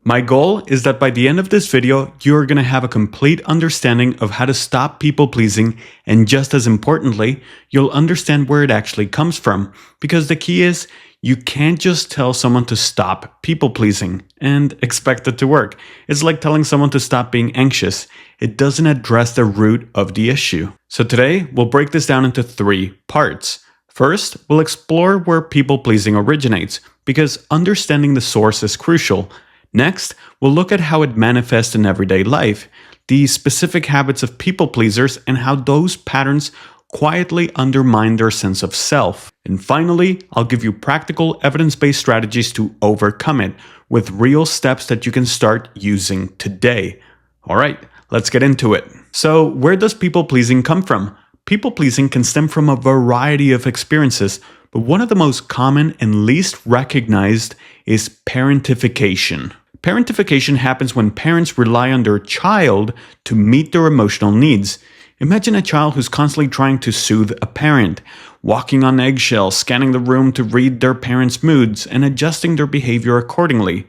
My goal is that by the end of this video, you're going to have a complete understanding of how to stop people pleasing, and just as importantly, you'll understand where it actually comes from. Because the key is, you can't just tell someone to stop people pleasing and expect it to work. It's like telling someone to stop being anxious. It doesn't address the root of the issue. So today, we'll break this down into 3 parts. First, we'll explore where people pleasing originates, because understanding the source is crucial. Next, we'll look at how it manifests in everyday life, the specific habits of people pleasers, and how those patterns quietly undermine their sense of self. And finally, I'll give you practical evidence-based strategies to overcome it, with real steps that you can start using today. Alright, let's get into it. So, where does people pleasing come from? People pleasing can stem from a variety of experiences, but one of the most common and least recognized is parentification. Parentification happens when parents rely on their child to meet their emotional needs. Imagine a child who's constantly trying to soothe a parent, walking on eggshells, scanning the room to read their parents' moods, and adjusting their behavior accordingly.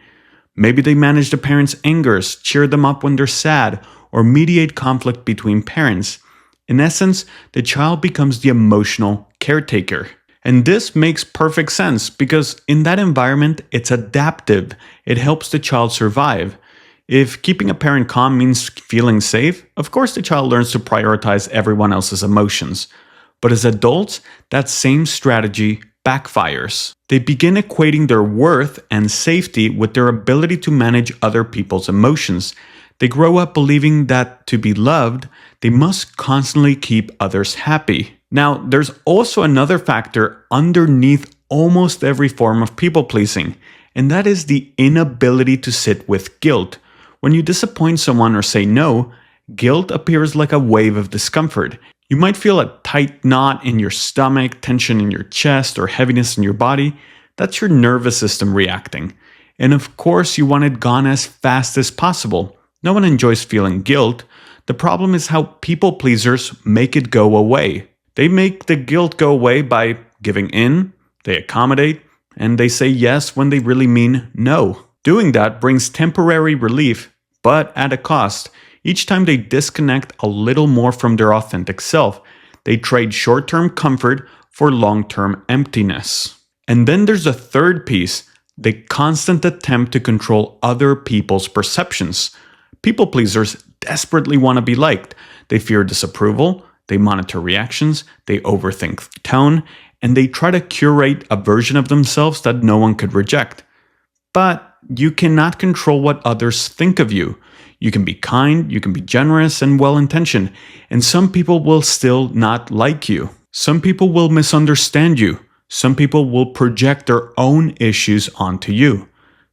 Maybe they manage the parents' angers, cheer them up when they're sad, or mediate conflict between parents. In essence, the child becomes the emotional caretaker. And this makes perfect sense because in that environment, it's adaptive. It helps the child survive. If keeping a parent calm means feeling safe, of course the child learns to prioritize everyone else's emotions. But as adults, that same strategy backfires. They begin equating their worth and safety with their ability to manage other people's emotions. They grow up believing that to be loved, they must constantly keep others happy. Now, there's also another factor underneath almost every form of people-pleasing, and that is the inability to sit with guilt. When you disappoint someone or say no, guilt appears like a wave of discomfort. You might feel a tight knot in your stomach, tension in your chest, or heaviness in your body. That's your nervous system reacting. And of course, you want it gone as fast as possible. No one enjoys feeling guilt. The problem is how people pleasers make it go away. They make the guilt go away by giving in, they accommodate, and they say yes when they really mean no. Doing that brings temporary relief, but at a cost. Each time they disconnect a little more from their authentic self, they trade short-term comfort for long-term emptiness. And then there's a third piece, the constant attempt to control other people's perceptions. People pleasers desperately want to be liked. They fear disapproval, they monitor reactions, they overthink tone, and they try to curate a version of themselves that no one could reject. But you cannot control what others think of you. You can be kind, you can be generous and well-intentioned, and some people will still not like you. Some people will misunderstand you. Some people will project their own issues onto you.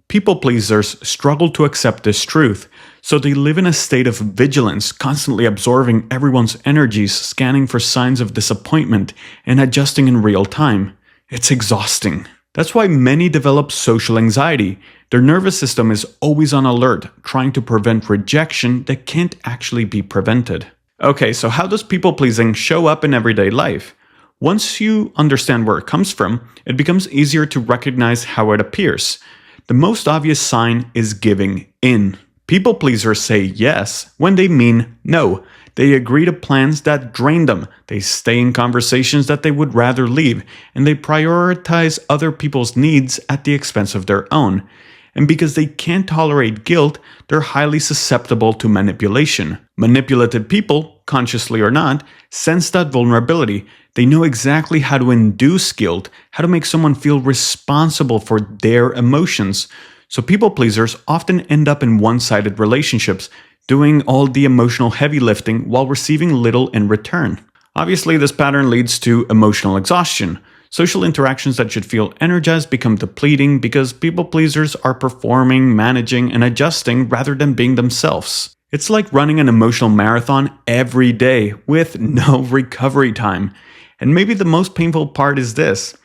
People pleasers struggle to accept this truth, so they live in a state of vigilance, constantly absorbing everyone's energies, scanning for signs of disappointment, and adjusting in real time. It's exhausting. That's why many develop social anxiety. Their nervous system is always on alert, trying to prevent rejection that can't actually be prevented. Okay, so how does people pleasing show up in everyday life? Once you understand where it comes from, it becomes easier to recognize how it appears. The most obvious sign is giving in. People pleasers say yes when they mean no. They agree to plans that drain them. They stay in conversations that they would rather leave. And they prioritize other people's needs at the expense of their own. And because they can't tolerate guilt, they're highly susceptible to manipulation. Manipulative people, consciously or not, sense that vulnerability. They know exactly how to induce guilt, how to make someone feel responsible for their emotions. So people pleasers often end up in one-sided relationships, doing all the emotional heavy lifting while receiving little in return. Obviously, this pattern leads to emotional exhaustion. Social interactions that should feel energized become depleting because people pleasers are performing, managing, and adjusting rather than being themselves. It's like running an emotional marathon every day with no recovery time. And maybe the most painful part is this.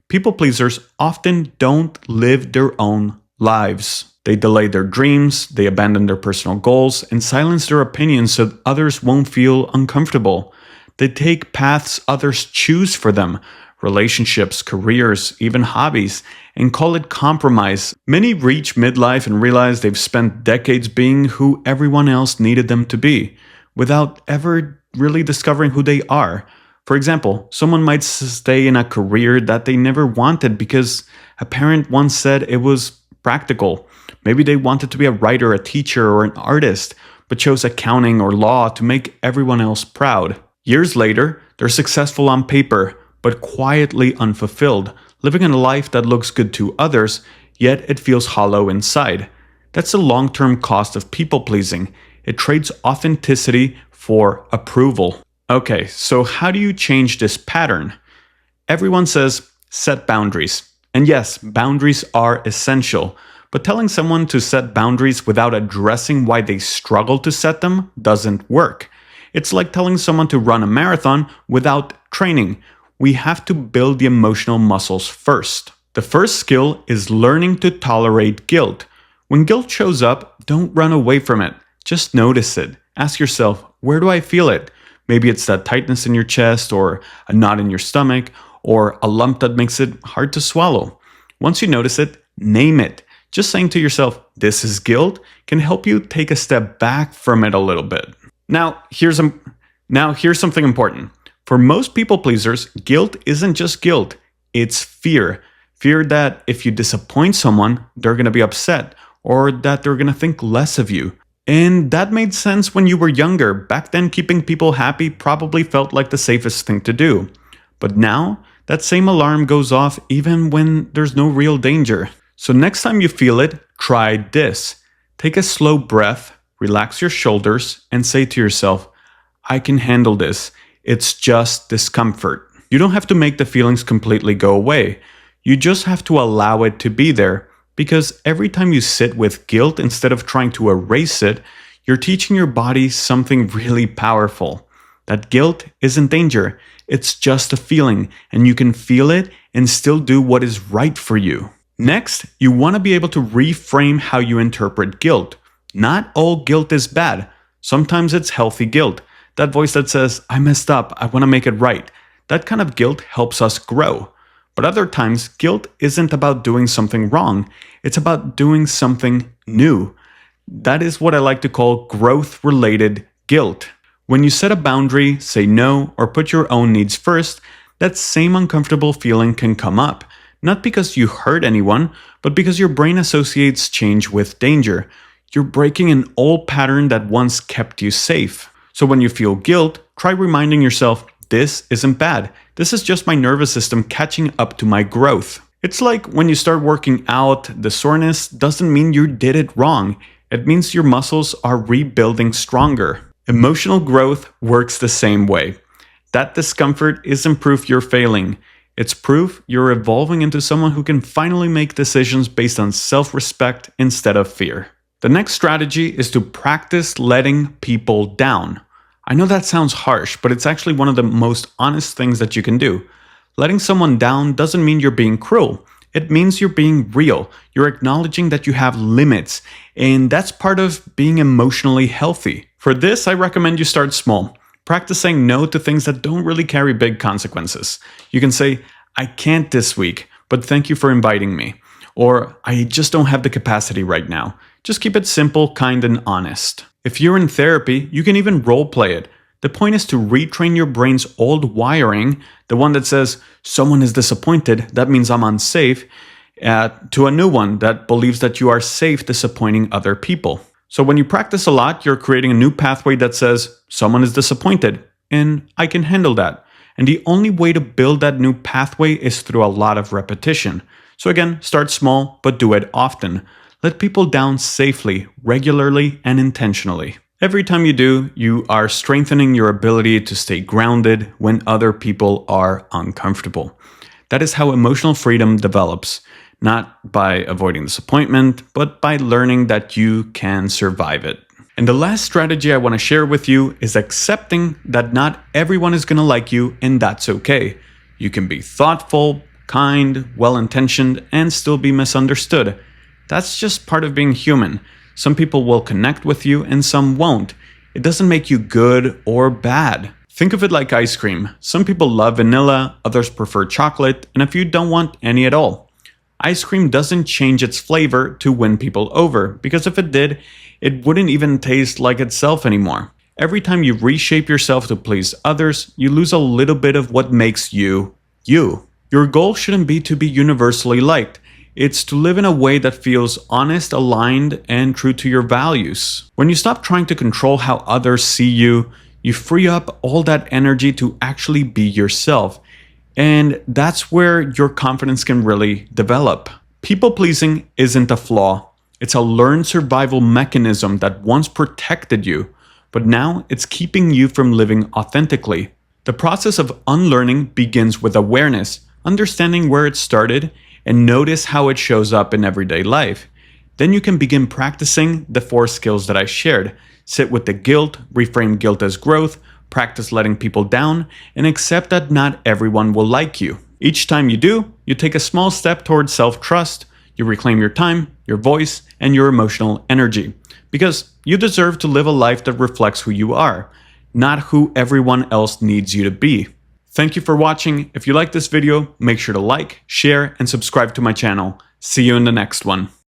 People pleasers often don't live their own lives. They delay their dreams, they abandon their personal goals, and silence their opinions so others won't feel uncomfortable. They take paths others choose for them, relationships, careers, even hobbies, and call it compromise. Many reach midlife and realize they've spent decades being who everyone else needed them to be, without ever really discovering who they are. For example, someone might stay in a career that they never wanted because a parent once said it was practical. Maybe they wanted to be a writer, a teacher, or an artist, but chose accounting or law to make everyone else proud. Years later, they're successful on paper, but quietly unfulfilled, living a life that looks good to others, yet it feels hollow inside. That's the long-term cost of people-pleasing. It trades authenticity for approval. Okay, so how do you change this pattern? Everyone says set boundaries. And yes, boundaries are essential, but telling someone to set boundaries without addressing why they struggle to set them doesn't work. It's like telling someone to run a marathon without training. We have to build the emotional muscles first. The first skill is learning to tolerate guilt. When guilt shows up, don't run away from it. Just notice it. Ask yourself, where do I feel it? Maybe it's that tightness in your chest, or a knot in your stomach, or a lump that makes it hard to swallow. Once you notice it, name it. Just saying to yourself, this is guilt, can help you take a step back from it a little bit. Now, here's something important. For most people pleasers, guilt isn't just guilt, it's fear. Fear that if you disappoint someone, they're going to be upset, or that they're going to think less of you. And that made sense when you were younger. Back then, keeping people happy probably felt like the safest thing to do. But now, that same alarm goes off even when there's no real danger. So next time you feel it, try this. Take a slow breath, relax your shoulders, and say to yourself, I can handle this. It's just discomfort. You don't have to make the feelings completely go away. You just have to allow it to be there. Because every time you sit with guilt instead of trying to erase it, you're teaching your body something really powerful. That guilt isn't danger, it's just a feeling, and you can feel it and still do what is right for you. Next, you want to be able to reframe how you interpret guilt. Not all guilt is bad. Sometimes it's healthy guilt. That voice that says, I messed up, I want to make it right. That kind of guilt helps us grow. But other times, guilt isn't about doing something wrong. It's about doing something new. That is what I like to call growth-related guilt. When you set a boundary, say no, or put your own needs first, that same uncomfortable feeling can come up. Not because you hurt anyone, but because your brain associates change with danger. You're breaking an old pattern that once kept you safe. So when you feel guilt, try reminding yourself, this isn't bad. This is just my nervous system catching up to my growth. It's like when you start working out, the soreness doesn't mean you did it wrong. It means your muscles are rebuilding stronger. Emotional growth works the same way. That discomfort isn't proof you're failing. It's proof you're evolving into someone who can finally make decisions based on self-respect instead of fear. The next strategy is to practice letting people down. I know that sounds harsh, but it's actually one of the most honest things that you can do. Letting someone down doesn't mean you're being cruel. It means you're being real. You're acknowledging that you have limits, and that's part of being emotionally healthy. For this, I recommend you start small. Practice saying no to things that don't really carry big consequences. You can say, I can't this week, but thank you for inviting me. Or, I just don't have the capacity right now. Just keep it simple, kind, and honest. If you're in therapy, you can even role play it. The point is to retrain your brain's old wiring, the one that says, someone is disappointed, that means I'm unsafe, to a new one that believes that you are safe disappointing other people. So when you practice a lot, you're creating a new pathway that says, someone is disappointed, and I can handle that. And the only way to build that new pathway is through a lot of repetition. So again, start small, but do it often. Let people down safely, regularly, and intentionally. Every time you do, you are strengthening your ability to stay grounded when other people are uncomfortable. That is how emotional freedom develops, not by avoiding disappointment, but by learning that you can survive it. And the last strategy I want to share with you is accepting that not everyone is going to like you, and that's okay. You can be thoughtful, kind, well-intentioned, and still be misunderstood. That's just part of being human. Some people will connect with you and some won't. It doesn't make you good or bad. Think of it like ice cream. Some people love vanilla, others prefer chocolate, and a few don't want any at all. Ice cream doesn't change its flavor to win people over, because if it did, it wouldn't even taste like itself anymore. Every time you reshape yourself to please others, you lose a little bit of what makes you, you. Your goal shouldn't be to be universally liked. It's to live in a way that feels honest, aligned, and true to your values. When you stop trying to control how others see you, you free up all that energy to actually be yourself. And that's where your confidence can really develop. People pleasing isn't a flaw. It's a learned survival mechanism that once protected you, but now it's keeping you from living authentically. The process of unlearning begins with awareness, understanding where it started, and notice how it shows up in everyday life. Then you can begin practicing the 4 skills that I shared. Sit with the guilt, reframe guilt as growth, practice letting people down, and accept that not everyone will like you. Each time you do, you take a small step towards self-trust, you reclaim your time, your voice, and your emotional energy. Because you deserve to live a life that reflects who you are, not who everyone else needs you to be. Thank you for watching. If you like this video, make sure to like, share, and subscribe to my channel. See you in the next one.